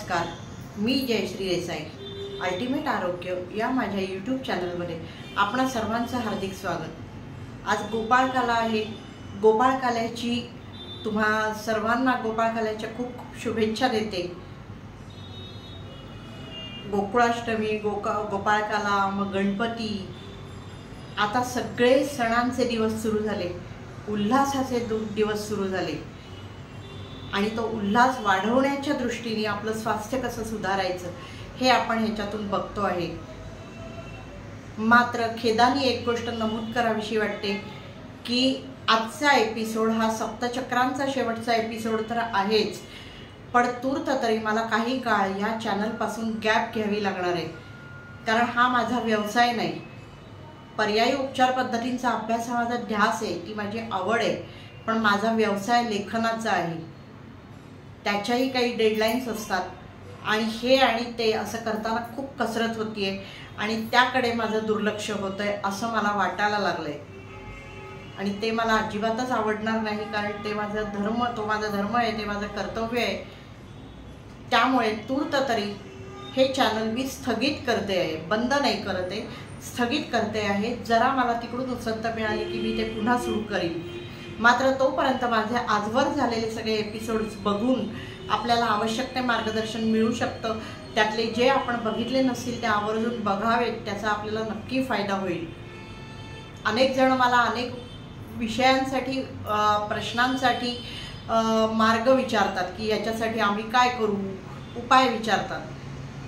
नमस्कार, मी जयश्री देसाई. अल्टिमेट आरोग्य या माझ्या यूट्यूब चॅनलमध्ये आपणा सर्वांचं हार्दिक स्वागत. आज गोपाळकाला आहे. गोपाळकाल्याची तुम्हा सर्वांना गोपाळकाल्याच्या खूप खूप शुभेच्छा देते. गोकुळाष्टमी, गोपाळकाला, मग गणपती, आता सगळे सणांचे दिवस सुरू झाले, उल्हासाचे दिवस सुरू झाले आणि तो उल्हास वाढवण्याच्या दृष्टीने आपलं स्वास्थ्य कसं सुधारायचं हे आपण ह्याच्यातून बघतो आहे. मात्र खेदाने एक गोष्ट नमूद करावीशी वाटते की आजचा एपिसोड हा सप्तचक्रांचा शेवटचा एपिसोड तर आहेच, पण तूर्त तरी मला काही काळ या चॅनलपासून गॅप घ्यावी लागणार आहे. कारण हा माझा व्यवसाय नाही. पर्यायी उपचार पद्धतींचा अभ्यास हा माझा ध्यास आहे, ती माझी आवड आहे, पण माझा व्यवसाय लेखनाचा आहे. त्याच्याही काही डेडलाईन्स असतात आणि हे आणि ते असं करताना खूप कसरत होतीये आणि त्याकडे माझं दुर्लक्ष होतंय असं मला वाटायला लागलंय. आणि ते मला अजिबातच आवडणार नाही, कारण ते माझा धर्म, तो माझा धर्म आहे, ते माझं कर्तव्य आहे. त्यामुळे तूर्त तरी हे चॅनल मी स्थगित करते आहे, बंद नाही करत आहे, स्थगित करते आहे. जरा मला तिकडून उसंत मिळाली की मी ते पुन्हा सुरू करीन. मात्र तोपर्यंत माझे आजवर झालेले सगळे एपिसोड्स बघून आपल्याला आवश्यक ते मार्गदर्शन मिळू शकतं. त्यातले जे आपण बघितले नसतील ते आवर्जून बघावेत, त्याचा आपल्याला नक्की फायदा होईल. अनेक जण मला अनेक विषयांसाठी, प्रश्नांसाठी मार्ग विचारतात की याच्यासाठी आम्ही काय करू, उपाय विचारतात.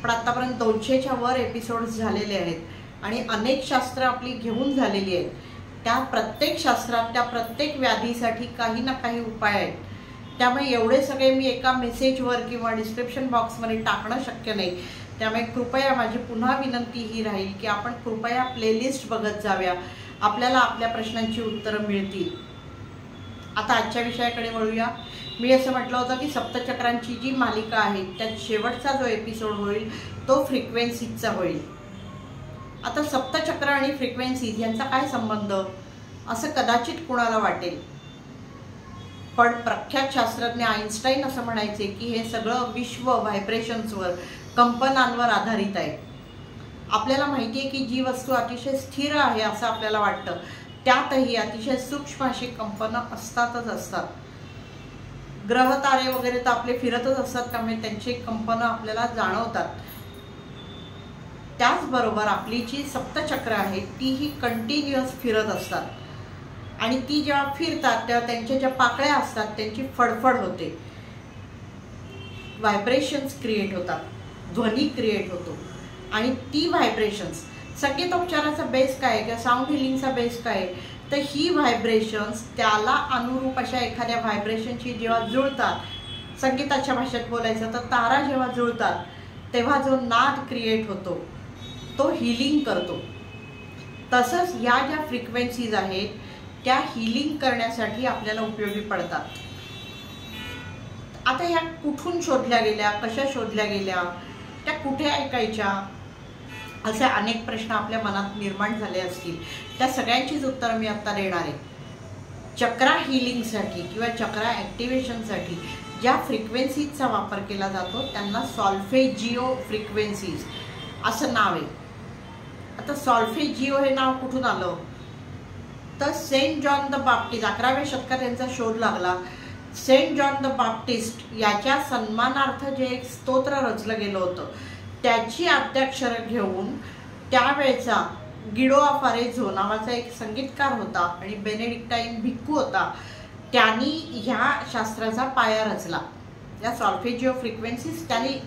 पण आत्तापर्यंत 200च्या वर एपिसोड्स झालेले आहेत आणि अनेक शास्त्र आपली घेऊन झालेली आहेत. त्या प्रत्येक शास्त्रात त्या प्रत्येक व्याधीसाठी काही ना काही उपाय आहेत. त्यामुळे एवढे सगळे मी एका मेसेजवर किंवा डिस्क्रिप्शन बॉक्समध्ये टाकणं शक्य नाही. त्यामुळे कृपया माझी पुन्हा विनंती ही राहील की आपण कृपया प्लेलिस्ट बघत जाव्या, आपल्याला आपल्या प्रश्नांची उत्तरं मिळतील. आता आजच्या विषयाकडे वळूया. मी असं म्हटलं होतं की सप्तचक्रांची जी मालिका आहे त्यात शेवटचा जो एपिसोड होईल तो फ्रिक्वेन्सीजचा होईल. आता सप्तचक्र आणि फ्रिक्वेन्सीज यांचा काय संबंध असं कदाचित कुणाला वाटेल, पण प्रख्यात शास्त्रज्ञ आइन्स्टाईन असं म्हणायचे की हे सगळं विश्व व्हायब्रेशन्सवर, कंपनांवर आधारित आहे. आपल्याला माहिती आहे की जी वस्तू अतिशय स्थिर आहे असं आपल्याला वाटतं, त्यातही अतिशय सूक्ष्म अशी कंपनं असतातच असतात. ग्रह तारे वगैरे तर आपले फिरतच असतात, त्यामुळे त्यांची कंपनं आपल्याला जाणवतात. त्याचबरोबर आपली जी सप्तचक्र आहेत तीही कंटिन्युअस फिरत असतात आणि ती जेव्हा फिरतात तेव्हा त्यांच्या ज्या पाकळ्या असतात त्यांची फडफड होते, व्हायब्रेशन्स क्रिएट होतात, ध्वनी क्रिएट होतो. आणि ती व्हायब्रेशन्स, संगीतोपचाराचा बेस काय आहे किंवा साऊंड हिलिंगचा बेस काय आहे, तर ही व्हायब्रेशन्स त्याला अनुरूप अशा एखाद्या व्हायब्रेशनशी जेव्हा जुळतात, संगीताच्या भाषेत बोलायचं तर तारा जेव्हा जुळतात तेव्हा जो नाद क्रिएट होतो तो हिलिंग करतो. तसंच या ज्या फ्रिक्वेन्सीज आहेत त्या हिलिंग करण्यासाठी आपल्याला उपयोगी पडतात. आता ह्या कुठून शोधल्या गेल्या, कशा शोधल्या गेल्या, त्या कुठे ऐकायच्या, असे अनेक प्रश्न आपल्या मनात निर्माण झाले असतील. त्या सगळ्यांचीच उत्तरं मी आत्ता देणार आहे. चक्रा हिलिंगसाठी किंवा चक्रा ॲक्टिवेशनसाठी ज्या फ्रिक्वेन्सीजचा वापर केला जातो त्यांना सॉल्फेजिओ फ्रिक्वेन्सीज असं नाव आहे. आता सॉल्फेजिओ हे नाव कुठून आलं तर सेंट जॉन द बाप्टिस्ट, 11व्या शतकात यांचा शोध लागला. सेंट जॉन द बाप्टिस्ट याच्या सन्मानार्थ जे एक स्तोत्र रचलं गेलं होतं त्याची आद्याक्षरं घेऊन त्यावेळचा गिडो ऑफ अरेझो नावाचा एक संगीतकार होता आणि बेनेडिक्टाईन भिक्खू होता, त्यांनी ह्या शास्त्राचा पाया रचला. या सॉल्फेजिओ फ्रिक्वेन्सीज त्यांनी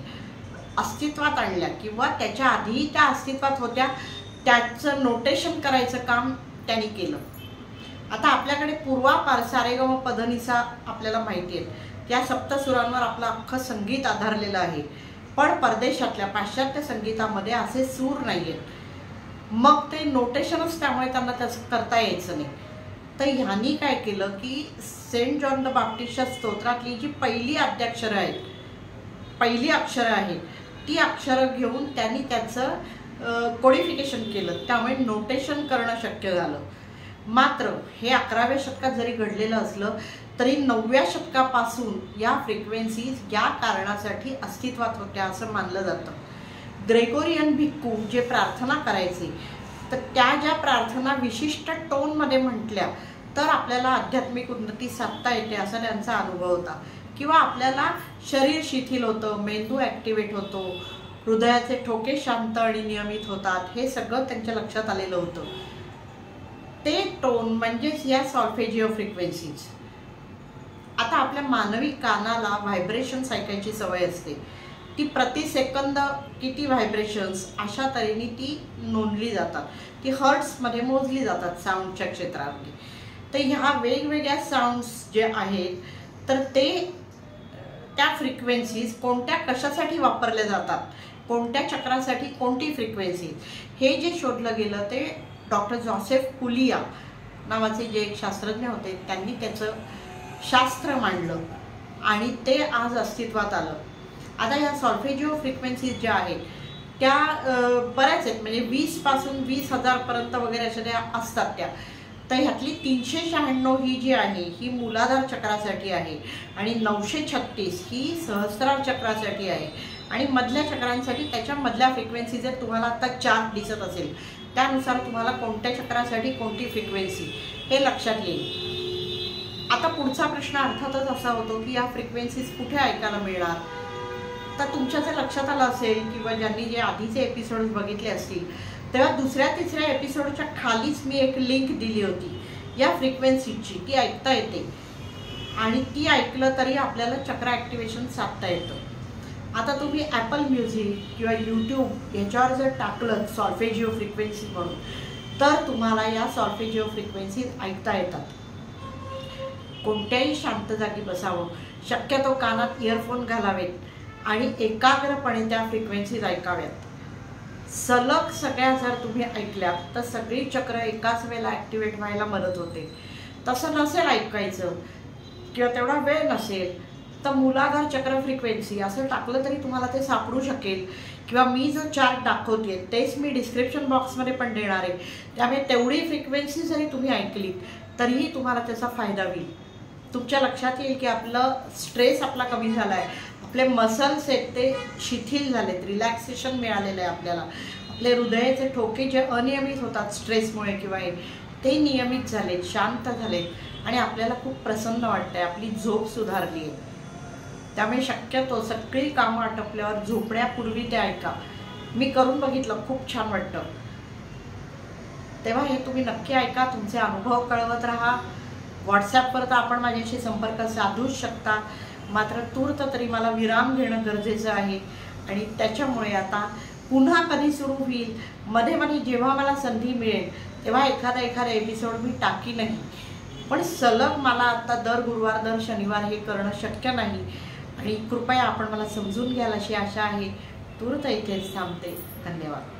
अस्तित्वात आणल्या किंवा त्याच्या आधीही त्या अस्तित्वात होत्या, त्याचं नोटेशन करायचं काम त्यांनी केलं. आता आपल्याकडे पूर्वापार सारेगम पधनिसा आपल्याला माहिती आहे, त्या सप्तसुरांवर आपलं अख्खं संगीत आधारलेलं आहे. पण परदेशातल्या पाश्चात्य संगीतामध्ये असे सूर नाही आहेत, मग ते नोटेशनच त्यामुळे त्यांना तसं करता यायचं नाही. तर ह्यांनी काय केलं की सेंट जॉन द बाप्टिस्टच्या स्तोत्रातली जी पहिली आद्याक्षरं आहेत, पहिली अक्षरं आहेत, ती अक्षरं घेऊन त्यांनी त्याचं कोडिफिकेशन केलं, त्यामुळे नोटेशन करणं शक्य झालं. मात्र हे 11व्या शतकात जरी घडलेलं असलं तरी 9व्या शतकापासून या फ्रिक्वेन्सीज या कारणासाठी अस्तित्वात होत्या असं मानलं जातं. ग्रेगोरियन भिक्खू जे प्रार्थना करायचे, तर त्या ज्या प्रार्थना विशिष्ट टोनमध्ये म्हटल्या तर आपल्याला आध्यात्मिक उन्नती साधता येते असा त्यांचा अनुभव होता. किंवा आपल्याला शरीर शिथिल होतं, मेंदू ॲक्टिवेट होतो, हृदयाचे ठोके शांत आणि नियमित होतात, हे सगळं त्यांच्या लक्षात आलेलं होतं. ते टोन म्हणजेच या सॉल्फेजिओ फ्रिक्वेन्सीज. आता आपल्या मानवी कानाला व्हायब्रेशन्स ऐकायची सवय असते. ती प्रति सेकंद किती व्हायब्रेशन्स अशा तऱ्हेने ती नोंदली जातात, ती हर्ट्समध्ये मोजली जातात साऊंडच्या क्षेत्रामध्ये. तर ह्या वेगवेगळ्या साऊंड्स जे आहेत तर ते त्या फ्रिक्वेन्सीज कोणत्या कशासाठी वापरल्या जातात, कोणत्या चक्रासाठी कोणती फ्रिक्वेन्सी, हे जे शोधलं गेलं ते डॉक्टर जोसेफ पुलिया नावाचे जे एक शास्त्रज्ञ होते त्यांनी त्याचं शास्त्र मांडलं आणि ते आज अस्तित्वात आलं. आता या सॉल्फेजिओ फ्रिक्वेन्सीज ज्या आहेत त्या बऱ्याच आहेत, म्हणजे 20 पासून 20,000 पर्यंत वगैरे अशा त्या असतात त्या. तर ह्यातली 396 ही जी आहे ही मूलाधार चक्रासाठी आहे आणि 936 ही सहस्रार चक्रासाठी आहे. आणि मधल्या चक्रांसाठी त्याच्या मधल्या फ्रिक्वेन्सी जर तुम्हाला आता चार्ट दिसत असेल त्यानुसार तुम्हाला कोणत्या चक्रासाठी कोणती फ्रिक्वेन्सी हे लक्षात येईल. आता पुढचा प्रश्न अर्थातच असा होतो की या फ्रिक्वेन्सीज कुठे ऐकायला मिळणार. तर तुमच्या जर लक्षात आलं असेल किंवा ज्यांनी जे आधीचे एपिसोड्स बघितले असतील तेव्हा 2ऱ्या-3ऱ्या एपिसोडच्या खालीच मी एक लिंक दिली होती या फ्रिक्वेन्सीची, ती ऐकता येते आणि ती ऐकलं तरी आपल्याला चक्र ॲक्टिवेशन साधता येतं. आता तुम्ही ॲपल म्युझिक किंवा यूट्यूब याच्यावर जर टाकलं सॉल्फेजिओ फ्रिक्वेन्सी म्हणून तर तुम्हाला या सॉल्फेजिओ फ्रिक्वेन्सीज ऐकता येतात. कोणत्याही शांत जागी बसावं, शक्यतो कानात इयरफोन घालावेत आणि एकाग्रपणे त्या फ्रिक्वेन्सीज ऐकाव्यात. सलग सगळ्या जर तुम्ही ऐकल्यात तर सगळी चक्र एकाच वेळेला ॲक्टिवेट व्हायला मदत होते. तसं नसेल ऐकायचं किंवा तेवढा वेळ नसेल तर मूलाधार चक्र फ्रिक्वेन्सी असं टाकलं तरी तुम्हाला ते सापडू शकेल. किंवा मी जो चार्ट दाखवते तेच मी डिस्क्रिप्शन बॉक्समध्ये पण देणार आहे. त्यामुळे तेवढी फ्रिक्वेन्सी जरी तुम्ही ऐकली तरीही तुम्हाला त्याचा फायदा होईल. तुमच्या लक्षात येईल की आपलं स्ट्रेस आपला कमी झाला आहे, आपले मसल्स आहेत ते शिथिल झालेत, रिलॅक्सेशन मिळालेलं आहे आपल्याला, आपले हृदयाचे ठोके जे अनियमित होतात स्ट्रेसमुळे किंवा ते नियमित झालेत, शांत झालेत आणि आपल्याला खूप प्रसन्न वाटतं आहे, आपली झोप सुधारली आहे. त्यामुळे शक्यतो सगळी कामं आटपल्यावर झोपण्यापूर्वी ते ऐका. मी करून बघितलं, खूप छान वाटतं. तेव्हा हे तुम्ही नक्की ऐका, तुमचे अनुभव कळवत राहा. व्हॉट्सॲपवर तर आपण माझ्याशी संपर्क साधूच शकता, मात्र तूर्त तरी मला विराम घेणं गरजेचं आहे आणि त्याच्यामुळे आता पुन्हा कधी सुरू होईल, मध्ये मध्ये जेव्हा मला संधी मिळेल तेव्हा एखादा एपिसोड मी टाकी नाही. पण सलग मला आता दर गुरुवार दर शनिवार हे करणं शक्य नाही आणि कृपया आपण मला समजून घ्याल अशी आशा आहे. तूर्त इथेच थांबते. धन्यवाद.